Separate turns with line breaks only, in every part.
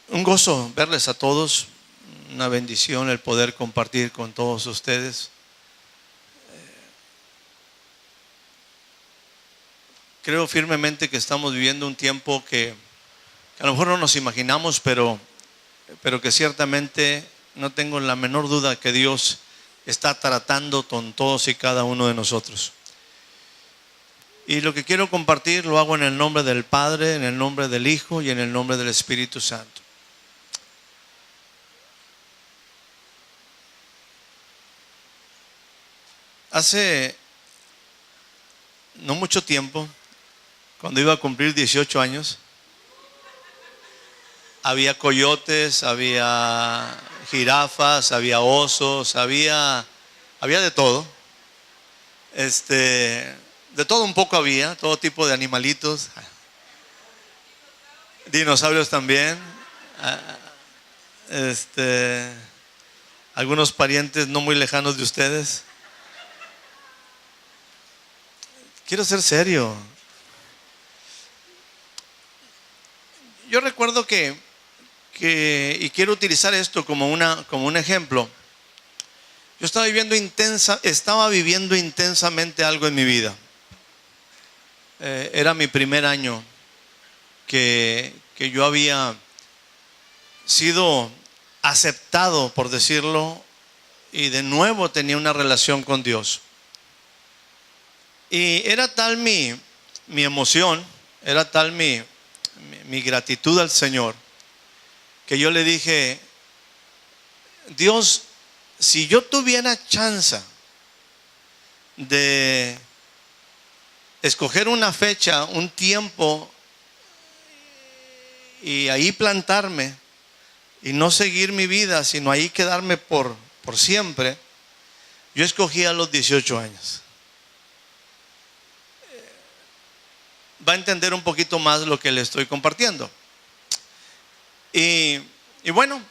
Un gozo verles a todos, una bendición el poder compartir con todos ustedes. Creo firmemente que estamos viviendo un tiempo que a lo mejor no nos imaginamos, pero que ciertamente no tengo la menor duda que Dios está tratando con todos y cada uno de nosotros. Y lo que quiero compartir lo hago en el nombre del Padre, en el nombre del Hijo y en el nombre del Espíritu Santo. Hace no mucho tiempo, cuando iba a cumplir 18 años, había coyotes, había jirafas, había osos, había de todo. De todo un poco había, todo tipo de animalitos. Dinosaurios también. Algunos parientes no muy lejanos de ustedes. Quiero ser serio. Yo recuerdo que y quiero utilizar esto como un ejemplo. Yo estaba viviendo intensamente algo en mi vida. Era mi primer año que yo había sido aceptado, por decirlo, y de nuevo tenía una relación con Dios. Y era tal mi emoción, era tal mi gratitud al Señor, que yo le dije: Dios, si yo tuviera chance de escoger una fecha, un tiempo, y ahí plantarme y no seguir mi vida, sino ahí quedarme por siempre, yo escogía los 18 años. Va a entender un poquito más lo que le estoy compartiendo. Y bueno,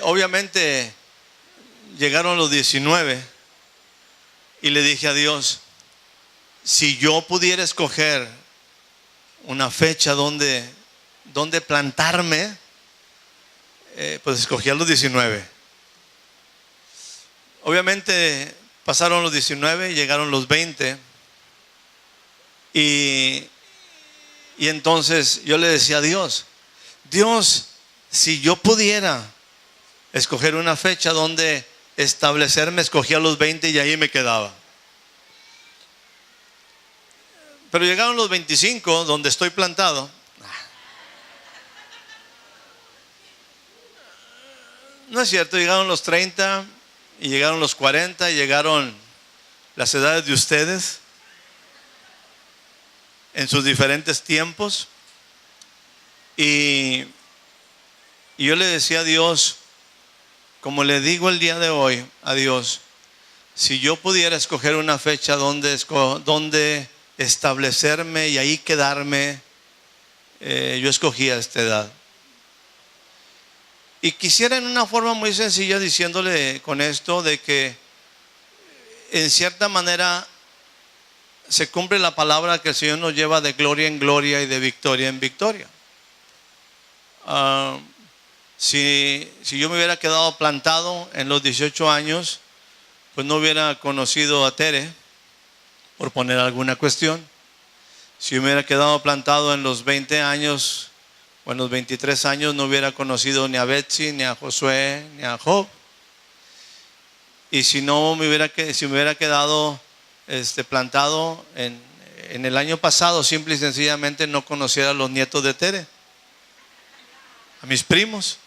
obviamente llegaron los 19 y le dije a Dios: si yo pudiera escoger una fecha donde plantarme, pues escogí a los 19. Obviamente pasaron los 19, llegaron los 20. Y entonces yo le decía a Dios: si yo pudiera escoger una fecha donde establecerme, escogía los 20 y ahí me quedaba. Pero llegaron los 25, donde estoy plantado. No es cierto, llegaron los 30 y llegaron los 40 y llegaron las edades de ustedes en sus diferentes tiempos. Y yo le decía a Dios, como le digo el día de hoy a Dios: si yo pudiera escoger una fecha donde establecerme y ahí quedarme, yo escogía esta edad. Y quisiera en una forma muy sencilla diciéndole con esto de que en cierta manera se cumple la palabra que el Señor nos lleva de gloria en gloria y de victoria en victoria. Si yo me hubiera quedado plantado en los 18 años, pues no hubiera conocido a Tere, por poner alguna cuestión. Si me hubiera quedado plantado en los 20 años o en los 23 años, no hubiera conocido ni a Betsy, ni a Josué, ni a Job. Y si me hubiera quedado plantado en el año pasado, simple y sencillamente no conociera a los nietos de Tere, a mis primos.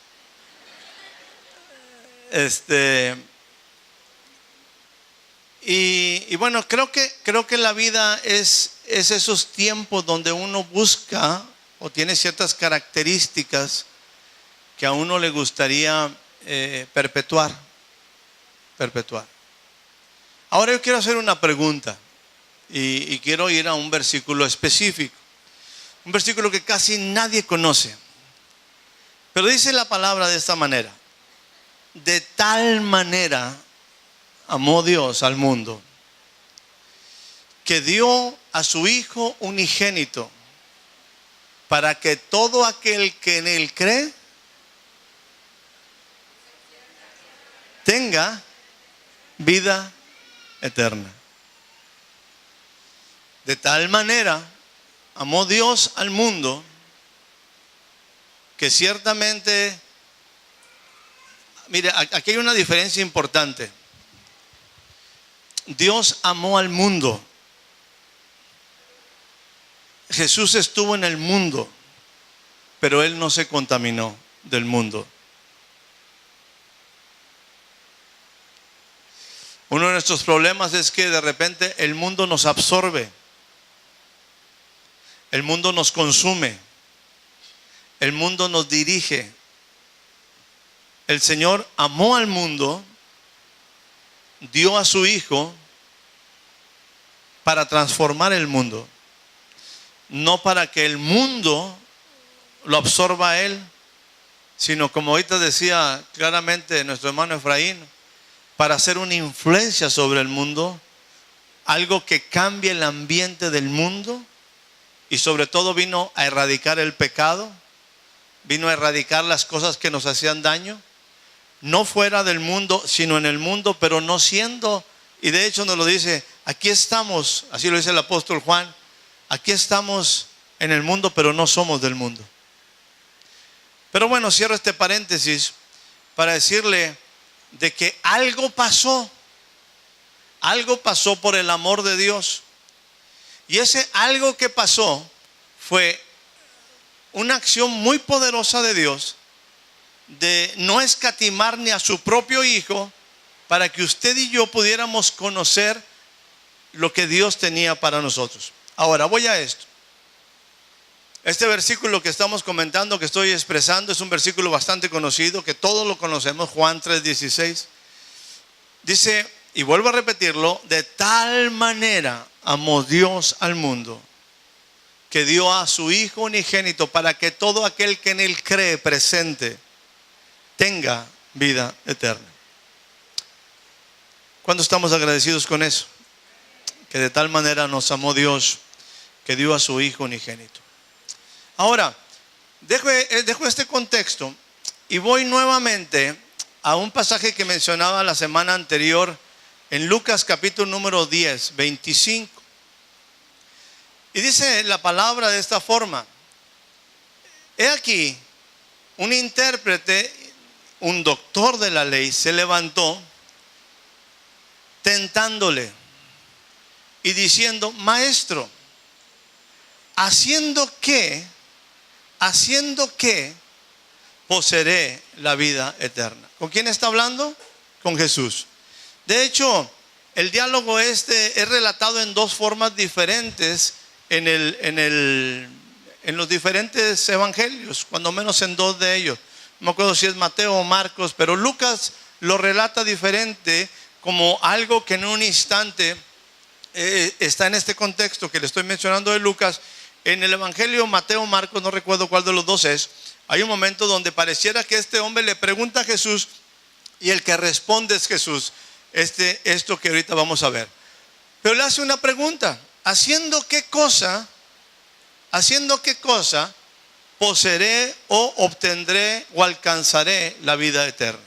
Y bueno, creo que la vida es esos tiempos donde uno busca o tiene ciertas características que a uno le gustaría perpetuar. Ahora yo quiero hacer una pregunta y quiero ir a un versículo específico, un versículo que casi nadie conoce, pero dice la palabra de esta manera: de tal manera amó Dios al mundo, que dio a su Hijo unigénito, para que todo aquel que en Él cree tenga vida eterna. De tal manera amó Dios al mundo que ciertamente, mire, aquí hay una diferencia importante. Dios amó al mundo. Jesús estuvo en el mundo, pero Él no se contaminó del mundo. Uno de nuestros problemas es que de repente el mundo nos absorbe. El mundo nos consume. El mundo nos dirige. El Señor amó al mundo, dio a su Hijo para transformar el mundo. No para que el mundo lo absorba a Él, sino como ahorita decía claramente nuestro hermano Efraín, para hacer una influencia sobre el mundo, algo que cambie el ambiente del mundo, y sobre todo vino a erradicar el pecado, vino a erradicar las cosas que nos hacían daño, no fuera del mundo, sino en el mundo, pero no siendo, y de hecho nos lo dice, aquí estamos, así lo dice el apóstol Juan, aquí estamos en el mundo, pero no somos del mundo. Pero bueno, cierro este paréntesis para decirle de que algo pasó por el amor de Dios. Y ese algo que pasó fue una acción muy poderosa de Dios de no escatimar ni a su propio Hijo para que usted y yo pudiéramos conocer lo que Dios tenía para nosotros. Ahora voy a esto. Este versículo que estamos comentando, que estoy expresando, es un versículo bastante conocido, que todos lo conocemos, Juan 3:16. Dice, y vuelvo a repetirlo, de tal manera amó Dios al mundo, que dio a su Hijo unigénito para que todo aquel que en Él cree presente tenga vida eterna. ¿Cuánto estamos agradecidos con eso? Que de tal manera nos amó Dios, que dio a su Hijo unigénito. Ahora, dejo este contexto y voy nuevamente a un pasaje que mencionaba la semana anterior en Lucas capítulo número 10, 25. Y dice la palabra de esta forma: he aquí, un intérprete, un doctor de la ley, se levantó tentándole y diciendo, maestro, ¿haciendo qué poseeré la vida eterna? ¿Con quién está hablando? Con Jesús. De hecho, el diálogo este es relatado en dos formas diferentes en los diferentes evangelios, cuando menos en dos de ellos. No me acuerdo si es Mateo o Marcos, pero Lucas lo relata diferente, como algo que en un instante está en este contexto que le estoy mencionando de Lucas. En el evangelio Mateo o Marcos, no recuerdo cuál de los dos es, hay un momento donde pareciera que este hombre le pregunta a Jesús y el que responde es Jesús. Esto que ahorita vamos a ver. Pero le hace una pregunta: ¿haciendo qué cosa poseeré o obtendré o alcanzaré la vida eterna?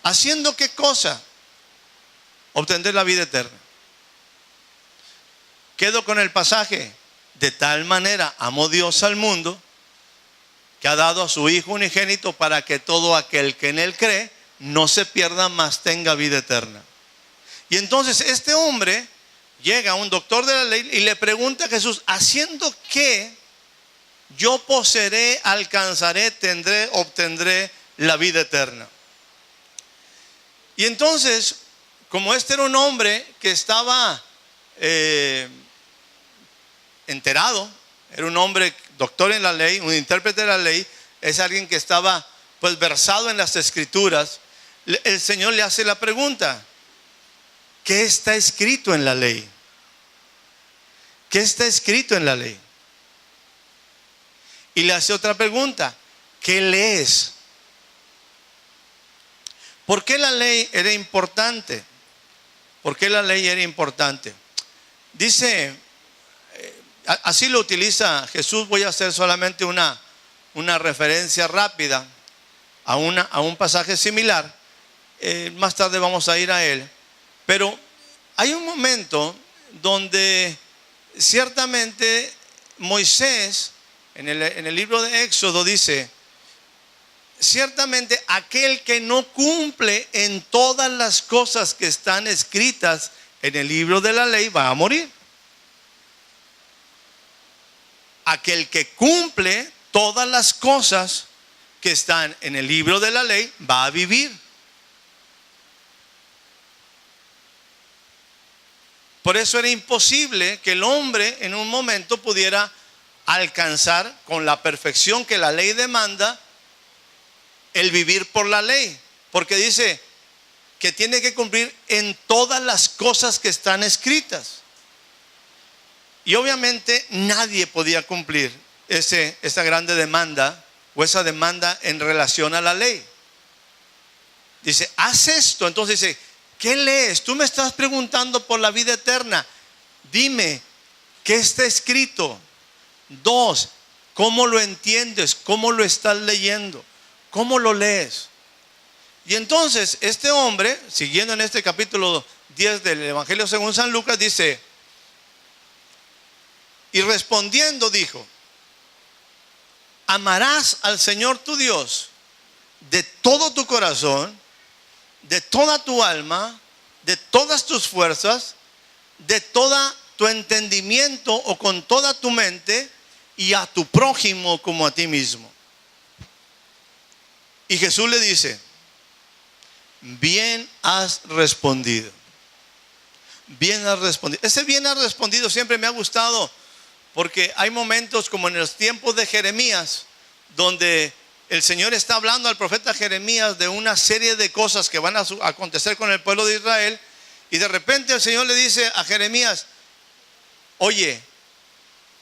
¿Haciendo qué cosa obtendré la vida eterna? Quedo con el pasaje: de tal manera amó Dios al mundo, que ha dado a su Hijo unigénito para que todo aquel que en Él cree no se pierda, mas tenga vida eterna. Y entonces este hombre llega, un doctor de la ley, y le pregunta a Jesús: ¿haciendo qué yo poseeré, alcanzaré, obtendré la vida eterna? Y entonces, como este era un hombre que estaba enterado, era un hombre doctor en la ley, un intérprete de la ley, es alguien que estaba pues versado en las escrituras, el Señor le hace la pregunta: ¿qué está escrito en la ley? ¿Qué está escrito en la ley? Y le hace otra pregunta: ¿qué lees? ¿Por qué la ley era importante? ¿Por qué la ley era importante? Dice, así lo utiliza Jesús. Voy a hacer solamente una referencia rápida. a un pasaje similar. Más tarde vamos a ir a él. Pero hay un momento donde ciertamente Moisés, en el libro de Éxodo dice, ciertamente aquel que no cumple en todas las cosas que están escritas en el libro de la ley va a morir. Aquel que cumple todas las cosas que están en el libro de la ley va a vivir. Por eso era imposible que el hombre en un momento pudiera alcanzar con la perfección que la ley demanda el vivir por la ley, porque dice que tiene que cumplir en todas las cosas que están escritas. Y obviamente nadie podía cumplir esa grande demanda o esa demanda en relación a la ley. Dice, haz esto. Entonces dice, ¿qué lees? Tú me estás preguntando por la vida eterna. Dime, ¿qué está escrito? 2, ¿cómo lo entiendes? ¿Cómo lo estás leyendo? ¿Cómo lo lees? Y entonces este hombre, siguiendo en este capítulo 10 del Evangelio según San Lucas, dice, y respondiendo dijo, amarás al Señor tu Dios de todo tu corazón, de toda tu alma, de todas tus fuerzas, de todo tu entendimiento o con toda tu mente, y a tu prójimo como a ti mismo. Y Jesús le dice, bien has respondido. Bien has respondido. Ese bien has respondido siempre me ha gustado, porque hay momentos como en los tiempos de Jeremías, donde el Señor está hablando al profeta Jeremías de una serie de cosas que van a acontecer con el pueblo de Israel, y de repente el Señor le dice a Jeremías, oye,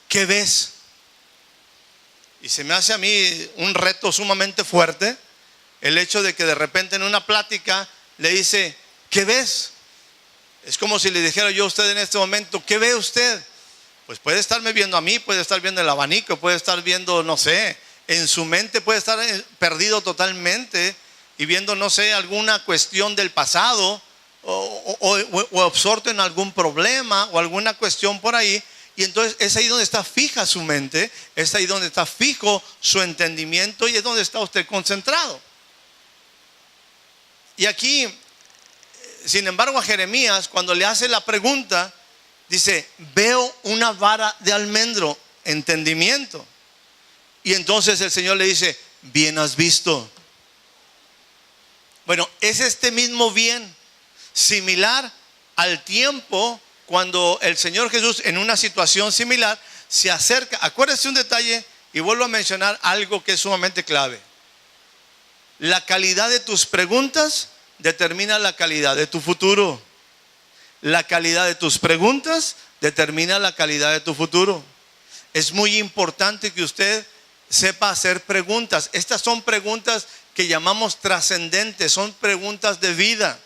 ¿qué ves? Y se me hace a mí un reto sumamente fuerte el hecho de que de repente en una plática le dice, ¿qué ves? Es como si le dijera yo a usted en este momento, ¿qué ve usted? Pues puede estarme viendo a mí, puede estar viendo el abanico, puede estar viendo, no sé, en su mente puede estar perdido totalmente y viendo, no sé, alguna cuestión del pasado o absorto en algún problema o alguna cuestión por ahí. Y entonces es ahí donde está fija su mente, es ahí donde está fijo su entendimiento y es donde está usted concentrado. Y aquí, sin embargo, a Jeremías, cuando le hace la pregunta, dice, veo una vara de almendro, entendimiento. Y entonces el Señor le dice, bien has visto. Bueno, es este mismo bien, similar al tiempo cuando el Señor Jesús en una situación similar se acerca. Acuérdese un detalle y vuelvo a mencionar algo que es sumamente clave. La calidad de tus preguntas determina la calidad de tu futuro. La calidad de tus preguntas determina la calidad de tu futuro. Es muy importante que usted sepa hacer preguntas. Estas son preguntas que llamamos trascendentes, son preguntas de vida.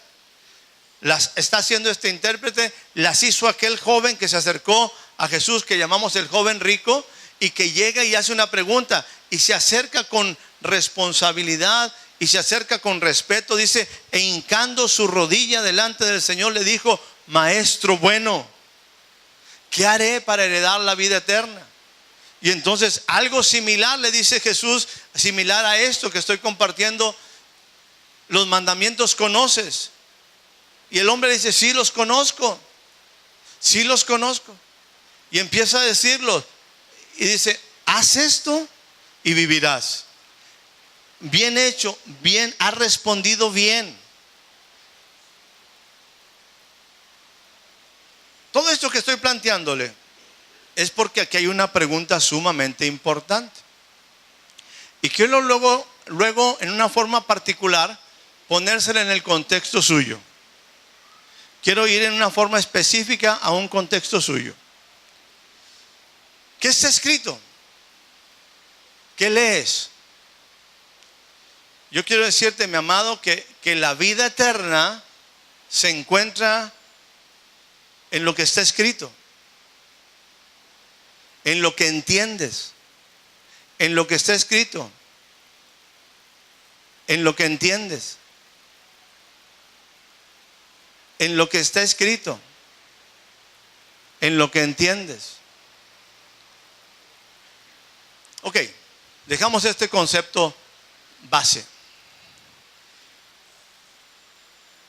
Las está haciendo este intérprete, las hizo aquel joven que se acercó a Jesús, que llamamos el joven rico, y que llega y hace una pregunta y se acerca con responsabilidad y se acerca con respeto, dice, e hincando su rodilla delante del Señor le dijo, maestro bueno, ¿qué haré para heredar la vida eterna? Y entonces algo similar le dice Jesús, similar a esto que estoy compartiendo, los mandamientos conoces. Y el hombre dice, sí los conozco, sí los conozco. Y empieza a decirlo y dice, haz esto y vivirás. Bien hecho, bien, has respondido bien. Todo esto que estoy planteándole es porque aquí hay una pregunta sumamente importante. Y quiero luego en una forma particular ponérsela en el contexto suyo. Quiero ir en una forma específica a un contexto suyo. ¿Qué está escrito? ¿Qué lees? Yo quiero decirte, mi amado, que la vida eterna se encuentra en lo que está escrito, en lo que entiendes, en lo que está escrito. en lo que entiendes, en lo que está escrito, en lo que entiendes. Ok, dejamos este concepto base.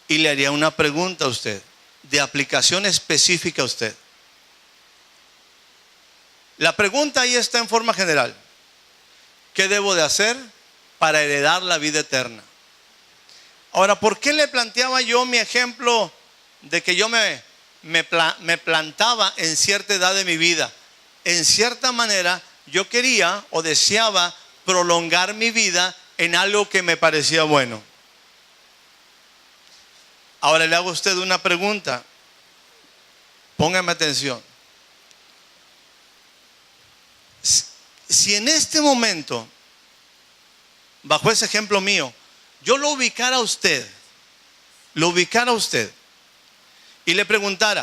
Y le haría una pregunta a usted, de aplicación específica a usted. La pregunta ahí está en forma general. ¿Qué debo de hacer para heredar la vida eterna? Ahora, ¿por qué le planteaba yo mi ejemplo de que yo me plantaba en cierta edad de mi vida? En cierta manera, yo quería o deseaba prolongar mi vida en algo que me parecía bueno. Ahora le hago a usted una pregunta. Póngame atención. Si en este momento, bajo ese ejemplo mío, yo lo ubicara a usted y le preguntara,